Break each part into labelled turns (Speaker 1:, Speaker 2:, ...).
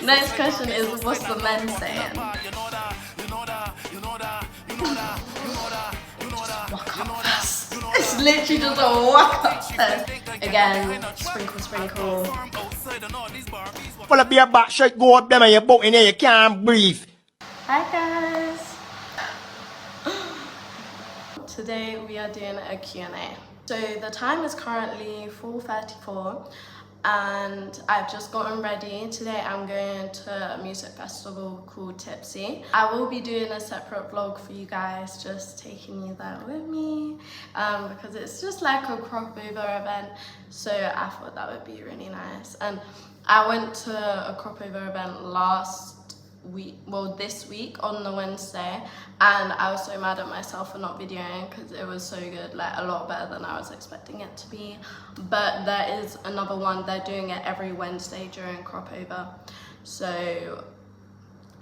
Speaker 1: Next question is, what's the men saying? Walk up fast. It's literally just a walk up fast. Again, sprinkle, sprinkle.
Speaker 2: Full of your back shirt go up them and your butt in there, you can't breathe.
Speaker 1: Hi guys. Today we are doing a Q&A. So the time is currently 4:34 and I've just gotten ready. Today I'm going to a music festival called Tipsy. I will be doing a separate vlog for you guys, just taking you there with me because it's just like a crossover event, so I thought that would be really nice. And I went to a crossover event this week on the Wednesday, and I was so mad at myself for not videoing because it was so good, like a lot better than I was expecting it to be. But there is another one, they're doing it every Wednesday during cropover, so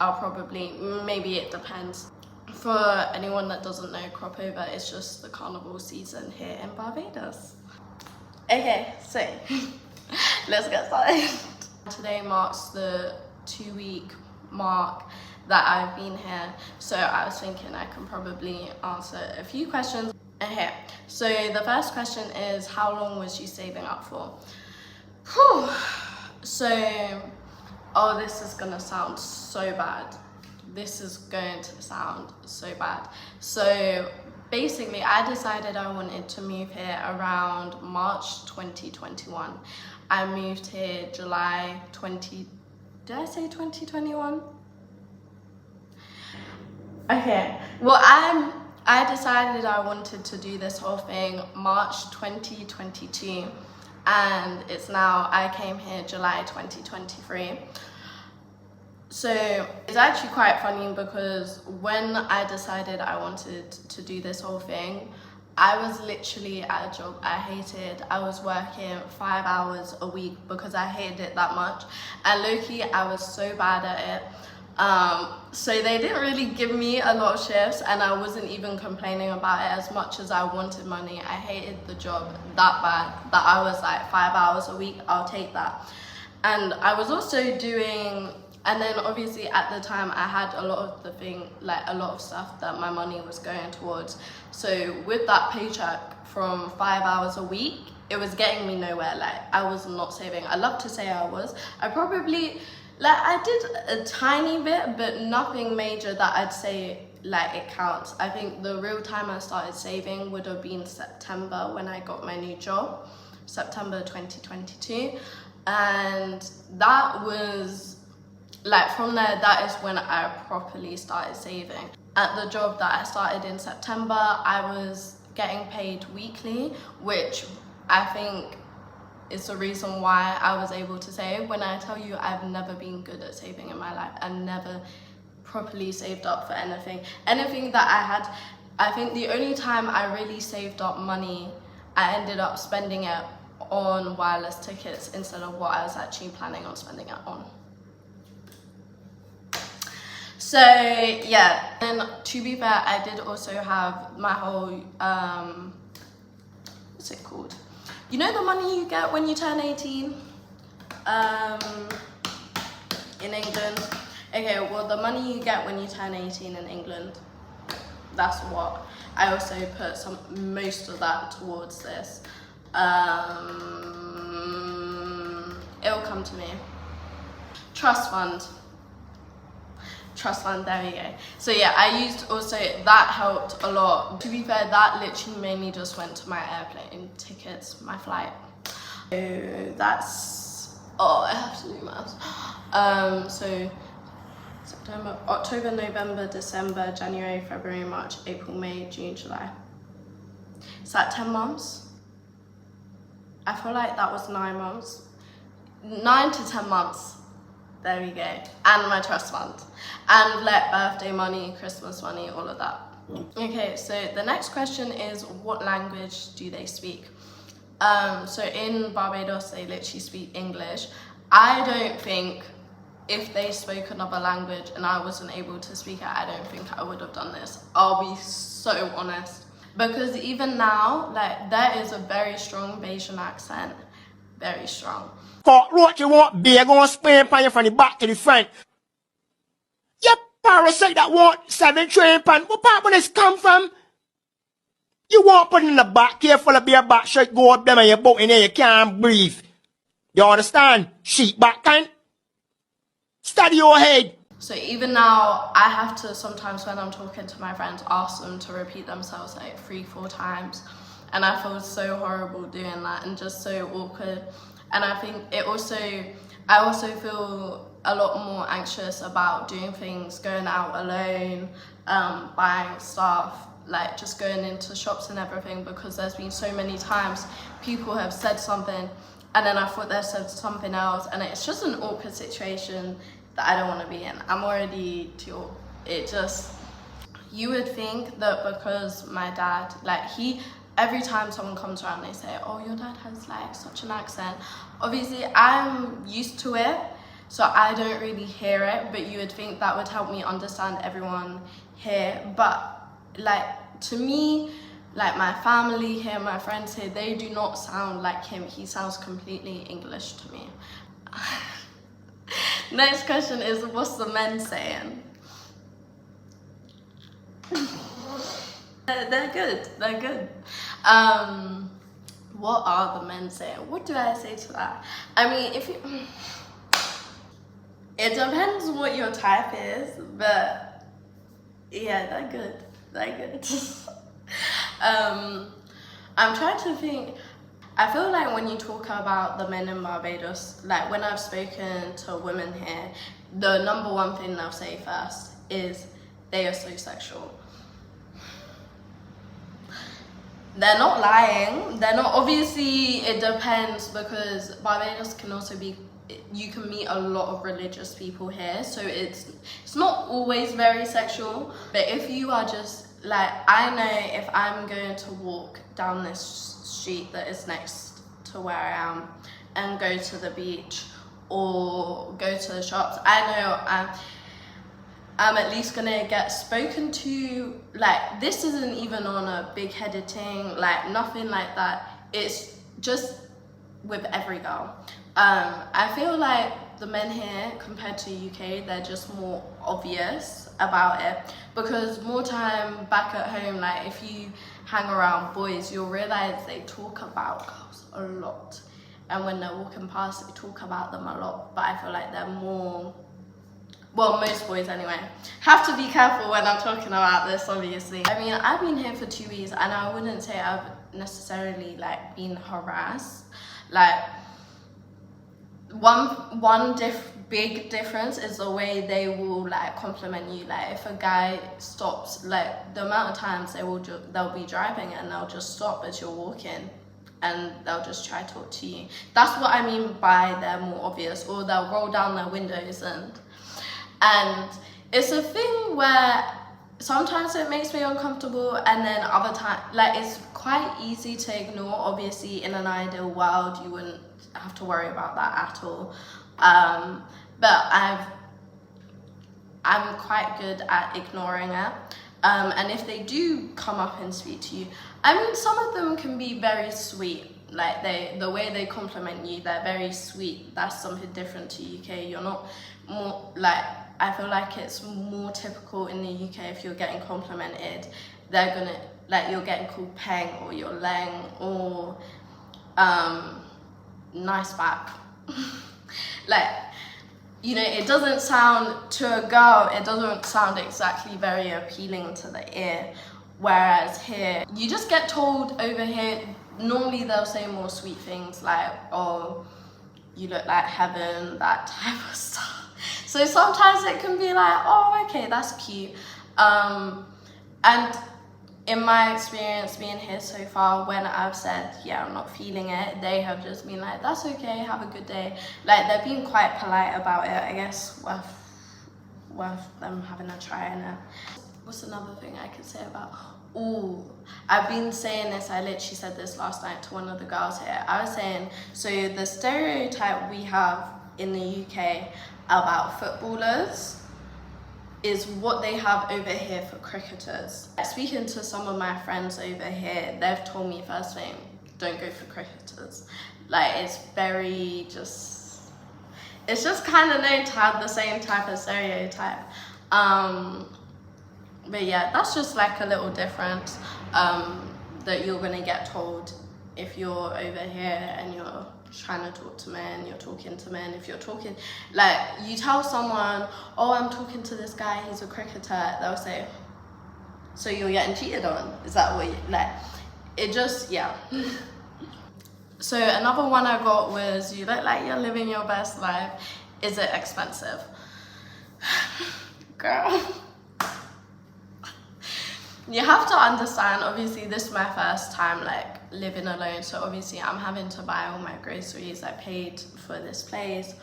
Speaker 1: I'll probably, maybe it depends. For anyone that doesn't know, cropover is just the carnival season here in Barbados. Okay, so let's get started. Today marks the 2-week mark that I've been here, so I was thinking I can probably answer a few questions. Okay, so the first question is, how long was you saving up for? Whew. So, oh, this is gonna sound so bad. This is going to sound so bad. So basically I decided I wanted to move here around March 2021. I moved here July 20, did I say 2021? Okay, well I decided I wanted to do this whole thing March 2022, and it's now, I came here July 2023. So it's actually quite funny because when I decided I wanted to do this whole thing, I was literally at a job I hated. I was working 5 hours a week because I hated it that much, and low-key I was so bad at it. So they didn't really give me a lot of shifts, and I wasn't even complaining about it as much as I wanted money. I hated the job that bad that I was like 5 hours a week, I'll take that. And I was also doing, and then obviously at the time I had a lot of stuff that my money was going towards. So with that paycheck from 5 hours a week, it was getting me nowhere. Like, I was not saving. I love to say I was. I probably, like, I did a tiny bit, but nothing major that I'd say like it counts. I think the real time I started saving would have been September when I got my new job, September 2022. And that was, like, from there, that is when I properly started saving. At the job that I started in September, I was getting paid weekly, which I think is the reason why I was able to save. When I tell you I've never been good at saving in my life, I never properly saved up for anything. Anything that I had, I think the only time I really saved up money, I ended up spending it on wireless tickets instead of what I was actually planning on spending it on. So yeah, and to be fair, I did also have my whole, what's it called? You know the money you get when you turn 18 in England? Okay, well the money you get when you turn 18 in England, that's what I also put most of that towards this. It'll come to me. Trust fund, there we go. So yeah, I used also, that helped a lot. To be fair, that literally mainly just went to my airplane tickets, my flight. So that's, oh, I have to do maths. So September, October, November, December, January, February, March, April, May, June, July. Is that 10 months? I feel like that was 9 months. 9 to 10 months. There we go. And my trust fund. And like birthday money, Christmas money, all of that. Okay, so the next question is, what language do they speak? So in Barbados, they literally speak English. I don't think if they spoke another language and I wasn't able to speak it, I don't think I would have done this. I'll be so honest. Because even now, like, there is a very strong Bayesian accent. very strong.
Speaker 2: Cock roach you want beer gonna spray pan you from the back to the front. You parasite that want 7 train pan. What part of this come from? You want put in the back, careful of beer back shirt go up them and your boat in there, you can't breathe. You understand? Sheep back kind. Study your head.
Speaker 1: So even now, I have to sometimes when I'm talking to my friends, ask them to repeat themselves like 3-4 times. And I feel so horrible doing that and just so awkward. And I think I also feel a lot more anxious about doing things, going out alone, buying stuff, like just going into shops and everything, because there's been so many times people have said something and then I thought they said something else, and it's just an awkward situation that I don't want to be in. I'm already too, you would think that because my dad, like every time someone comes around they say, oh, your dad has like such an accent. Obviously I'm used to it, so I don't really hear it, but you would think that would help me understand everyone here. But like to me, like my family here, my friends here, they do not sound like him. He sounds completely English to me. Next question is, what's the men saying? They're good. What are the men saying? What do I say to that? I mean, it depends what your type is, but yeah, they're good. I'm trying to think. I feel like when you talk about the men in Barbados, like when I've spoken to women here, the number one thing they'll say first is they are so sexual. They're not lying. They're not, obviously it depends, because Barbados can also be, you can meet a lot of religious people here, so it's not always very sexual. But if you are just like, I know if I'm going to walk down this street that is next to where I am and go to the beach or go to the shops, I know I'm at least gonna get spoken to. Like, this isn't even on a big-headed thing, like nothing like that. It's just with every girl. I feel like the men here compared to UK, they're just more obvious about it, because more time back at home, like if you hang around boys, you'll realize they talk about girls a lot, and when they're walking past they talk about them a lot. But I feel like they're more, well, most boys anyway. Have to be careful when I'm talking about this, obviously. I mean, I've been here for 2 weeks and I wouldn't say I've necessarily like been harassed. Like, one big difference is the way they will like compliment you. Like if a guy stops, like the amount of times they'll be driving and they'll just stop as you're walking and they'll just try to talk to you. That's what I mean by they're more obvious. Or they'll roll down their windows, and it's a thing where sometimes it makes me uncomfortable, and then other times, like, it's quite easy to ignore. Obviously in an ideal world you wouldn't have to worry about that at all, but I'm quite good at ignoring it, and if they do come up and speak to you, I mean, some of them can be very sweet. Like the way they compliment you, they're very sweet. That's something different to UK. You're not more like, I feel like it's more typical in the UK. If you're getting complimented, they're gonna, like, you're getting called peng or you're leng or nice back. Like, you know, it doesn't sound, to a girl, it doesn't sound exactly very appealing to the ear. Whereas here, you just get told over here, normally they'll say more sweet things like, oh, you look like heaven, that type of stuff. So sometimes it can be like, oh, okay, that's cute. And in my experience being here so far, when I've said, yeah, I'm not feeling it, they have just been like, that's okay, have a good day. Like, they're being quite polite about it. I guess worth them having a try in it. What's another thing I could say about, ooh, I've been saying this, I literally said this last night to one of the girls here. I was saying, so the stereotype we have in the UK about footballers is what they have over here for cricketers. Speaking to some of my friends over here, they've told me first thing, don't go for cricketers. Like, it's very just, it's just kind of known to have the same type of stereotype. But yeah, that's just like a little difference that you're gonna get told if you're over here and you're trying to talk to men, you're talking to men. If you're talking, like, you tell someone, oh, I'm talking to this guy, he's a cricketer, they'll say, so you're getting cheated on? Is that what you, like, it just, yeah. So another one I got was, you look like you're living your best life. Is it expensive? Girl. You have to understand, obviously this is my first time like living alone, so obviously I'm having to buy all my groceries. I paid for this place,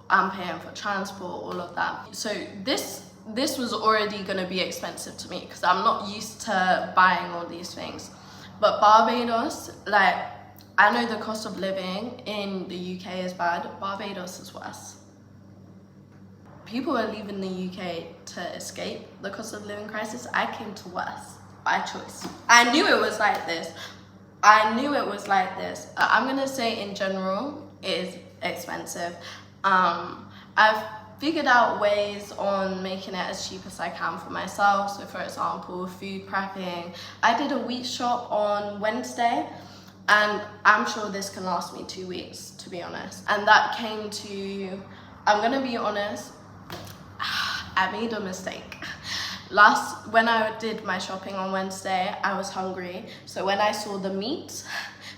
Speaker 1: I'm paying for transport, all of that. So this was already going to be expensive to me because I'm not used to buying all these things. But Barbados, like, I know the cost of living in the UK is bad. Barbados is worse. People are leaving the UK to escape the cost of living crisis. I came to worse by choice. I knew it was like this. I'm gonna say in general, it is expensive. I've figured out ways on making it as cheap as I can for myself. So for example, food prepping. I did a wheat shop on Wednesday, and I'm sure this can last me 2 weeks, to be honest. And that came to, I'm gonna be honest, I made a mistake. When I did my shopping on Wednesday, I was hungry. So when I saw the meat,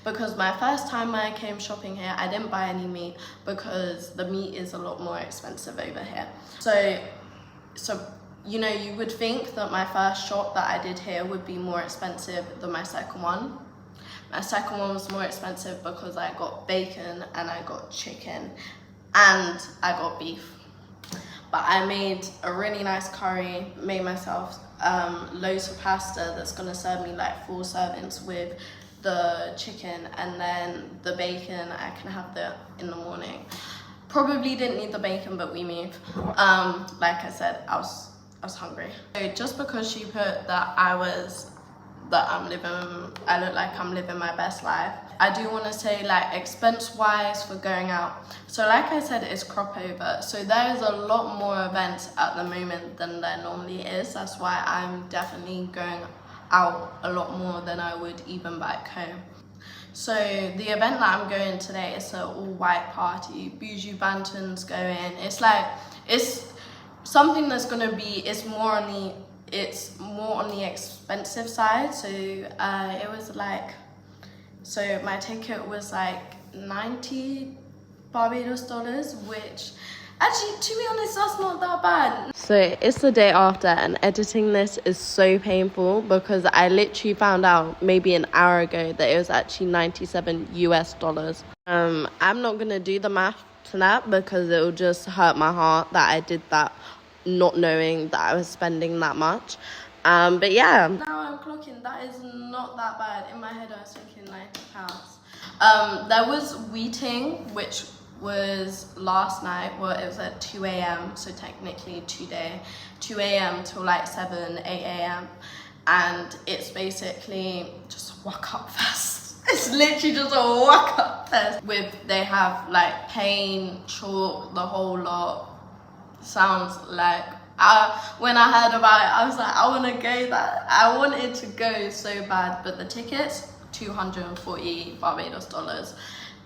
Speaker 1: because my first time I came shopping here, I didn't buy any meat because the meat is a lot more expensive over here. So you know, you would think that my first shop that I did here would be more expensive than my second one. My second one was more expensive because I got bacon and I got chicken and I got beef. But I made a really nice curry, made myself loads of pasta that's gonna serve me like 4 servings with the chicken, and then the bacon, I can have that in the morning. Probably didn't need the bacon, but we moved. Like I said, I was hungry. So just because she put that I look like I'm living my best life, I do want to say, like, expense wise for going out, so like I said, it's crop over, so there is a lot more events at the moment than there normally is. That's why I'm definitely going out a lot more than I would even back home. So the event that I'm going today is an all white party, Bougie Banton's going. It's like, it's something that's gonna be, it's more on the expensive side. So it was like, so my ticket was like 90 Barbados dollars, which actually, to be honest, that's not that bad. So it's the day after, and editing this is so painful because I literally found out maybe an hour ago that it was actually 97 US dollars. I'm not gonna do the math to that because it will just hurt my heart that I did that not knowing that I was spending that much. But yeah. Now I'm clocking, that is not that bad. In my head I was thinking £90. There was Wheating, which was last night. Well, it was at 2 a.m, so technically today, 2 a.m. till like 7, 8 a.m. And it's basically just a walk-up fest. It's literally just a walk-up fest. They have like paint, chalk, the whole lot. Sounds like, when I heard about it, I was like, I want to go that. I wanted to go so bad, but the tickets, 240 Barbados dollars.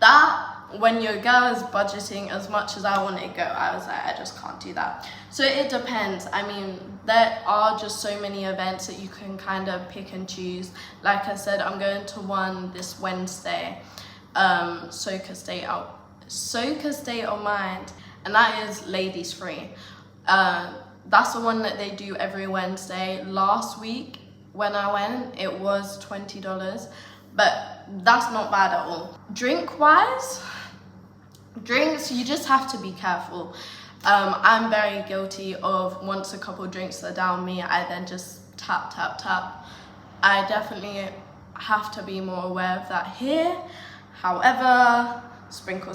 Speaker 1: That, when your girl is budgeting as much as I want to go, I was like, I just can't do that. So it depends. I mean, there are just so many events that you can kind of pick and choose. Like I said, I'm going to one this Wednesday, Soca State of Mind, and that is ladies free. That's the one that they do every Wednesday. Last week when I went, it was $20, but that's not bad at all. Drinks, you just have to be careful. I'm very guilty of, once a couple drinks are down me, I then just tap. I definitely have to be more aware of that here. However, sprinkle.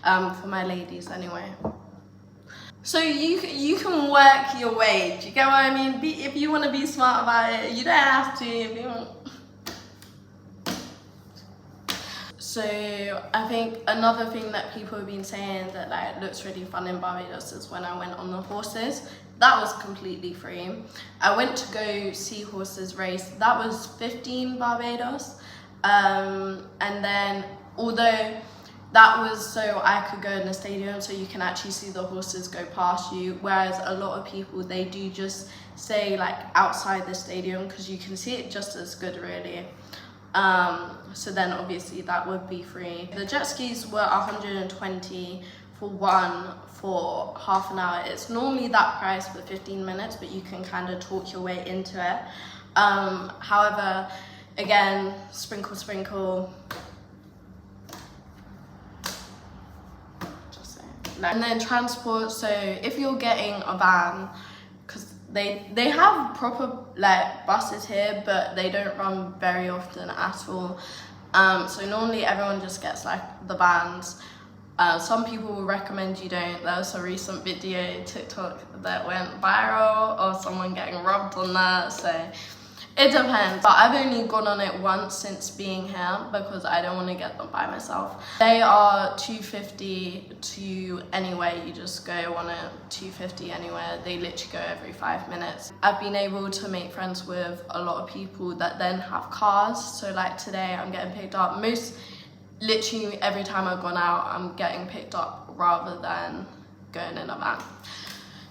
Speaker 1: For my ladies anyway. So you can work your way. Do you get what I mean? If you want to be smart about it, you don't have to. If you want. So I think another thing that people have been saying that like looks really fun in Barbados is when I went on the horses. That was completely free. I went to go see horses race. That was 15 Barbados. And then although that was so I could go in the stadium so you can actually see the horses go past you, whereas a lot of people, they do just stay like outside the stadium because you can see it just as good really. So then obviously that would be free. The jet skis were 120 for one for half an hour. It's normally that price for 15 minutes, but you can kind of talk your way into it. However, again, sprinkle, sprinkle. Just saying. And then transport, so if you're getting a van, because they have proper like buses here, but they don't run very often at all. So normally everyone just gets like the vans. Some people will recommend you don't. There was a recent video TikTok that went viral of someone getting robbed on that, so it depends. But I've only gone on it once since being here because I don't want to get them by myself. They are $2.50 to anywhere. You just go on it, $2.50 anywhere. They literally go every 5 minutes. I've been able to make friends with a lot of people that then have cars. So like today I'm getting picked up. Literally every time I've gone out, I'm getting picked up rather than going in a van.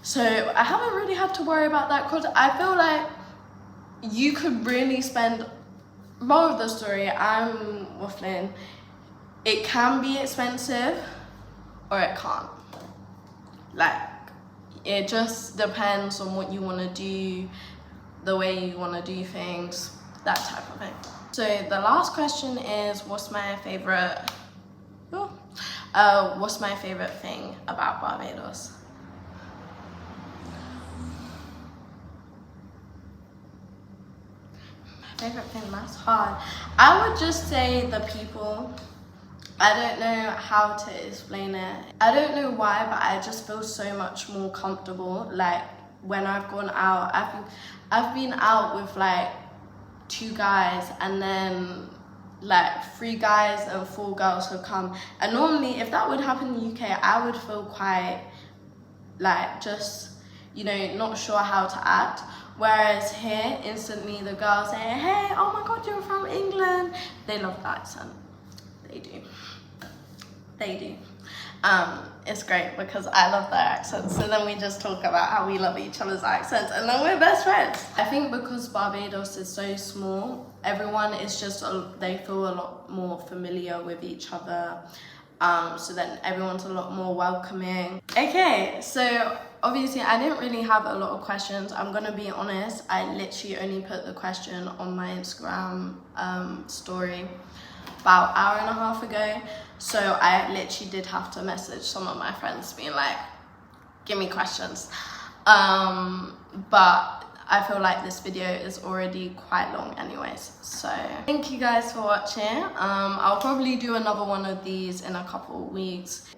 Speaker 1: So I haven't really had to worry about that because I feel like you could really spend, more of the story, I'm waffling, it can be expensive or it can't. Like, it just depends on what you want to do, the way you want to do things, that type of thing. So the last question is, what's my favorite thing about Barbados? Favorite thing, that's hard. I would just say the people. I don't know how to explain it. I don't know why, but I just feel so much more comfortable. Like when I've gone out, I've been out with like 2 guys and then like 3 guys and 4 girls have come. And normally if that would happen in the UK, I would feel quite like just, you know, not sure how to act. Whereas here, instantly the girls say, hey, oh my God, you're from England. They love the accent. They do. They do. It's great because I love their accents. So then we just talk about how we love each other's accents and then we're best friends. I think because Barbados is so small, everyone is just, they feel a lot more familiar with each other. So then everyone's a lot more welcoming. Okay, so obviously I didn't really have a lot of questions. I'm gonna be honest, I literally only put the question on my Instagram story about an hour and a half ago. So I literally did have to message some of my friends being like, give me questions. But I feel like this video is already quite long anyways. So thank you guys for watching. I'll probably do another one of these in a couple of weeks.